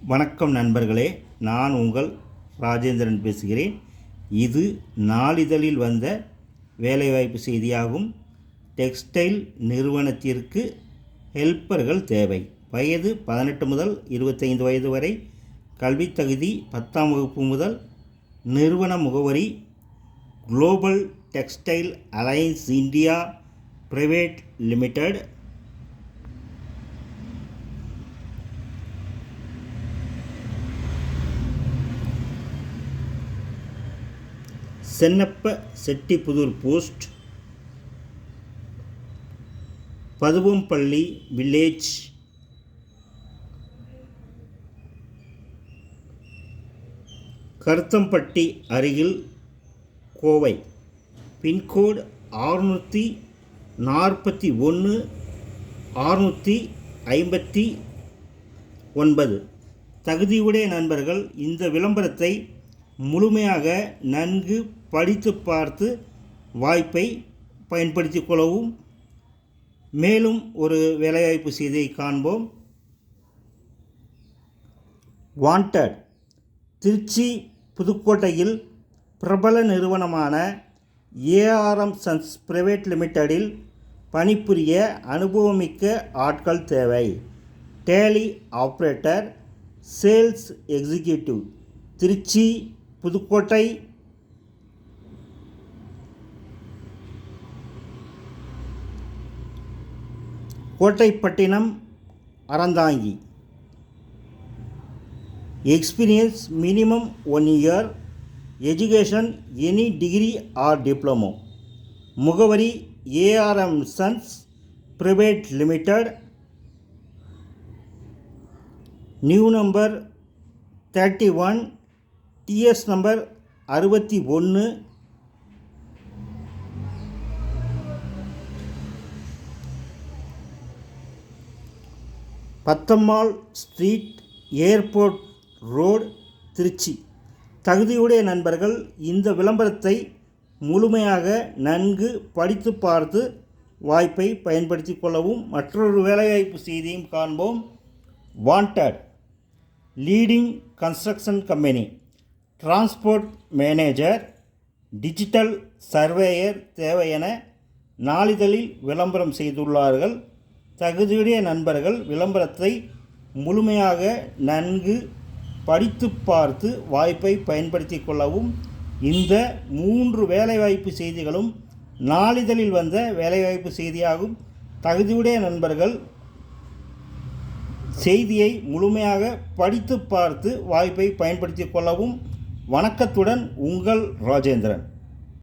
வணக்கம் நண்பர்களே, நான் உங்கள் ராஜேந்திரன் பேசுகிறேன். இது நாளிதழில் வந்த வேலைவாய்ப்பு செய்தியாகும். டெக்ஸ்டைல் நிறுவனத்திற்கு ஹெல்ப்பர்கள் தேவை. வயது 18 முதல் 25 வயது வரை. கல்வித் தகுதி 10ஆம் வகுப்பு முதல். நிறுவன முகவரி global textile alliance India private limited. Chennappa Chettipudur post, Padhuvampalli village, Karuthampatti அருகில், கோவை. பின்கோடு 641 659. தகுதியுடைய நண்பர்கள் இந்த விளம்பரத்தை முழுமையாக நன்கு படித்து பார்த்து வாய்ப்பை பயன்படுத்திக் கொள்ளவும். மேலும் ஒரு வேலைவாய்ப்பு செய்தியை காண்போம். வாண்டட். திருச்சி புதுக்கோட்டையில் பிரபல நிறுவனமான ஏஆர்எம் சன்ஸ் பிரைவேட் லிமிடெடில் பணிபுரிய அனுபவமிக்க ஆட்கள் தேவை. Tally operator, sales executive. Trichy, Pudukkottai, Kottaipattinam, Aranthangi. Experience minimum 1 year. Education any degree or diploma. முகவரி ARM sons private limited, new number 31, TS number 61, Pathammal street, airport road, Trichy. தகுதியுடைய நண்பர்கள் இந்த விளம்பரத்தை முழுமையாக நன்கு படித்து பார்த்து வாய்ப்பை பயன்படுத்தி கொள்ளவும். மற்றொரு வேலைவாய்ப்பு செய்தியும் காண்போம். Wanted. Leading construction company, transport manager, digital surveyor தேவை என நாளிதழில் விளம்பரம் செய்துள்ளார்கள். தகுதியுடைய நண்பர்கள் விளம்பரத்தை முழுமையாக நன்கு படித்து பார்த்து வாய்ப்பை பயன்படுத்தி கொள்ளவும். இந்த 3 வேலைவாய்ப்பு செய்திகளும் நாளிதழில் வந்த வேலைவாய்ப்பு செய்தியாகும். தகுதியுடைய நண்பர்கள் செய்தியை முழுமையாக படித்து பார்த்து வாய்ப்பை பயன்படுத்தி கொள்ளவும். வணக்கத்துடன் உங்கள் ராஜேந்திரன்.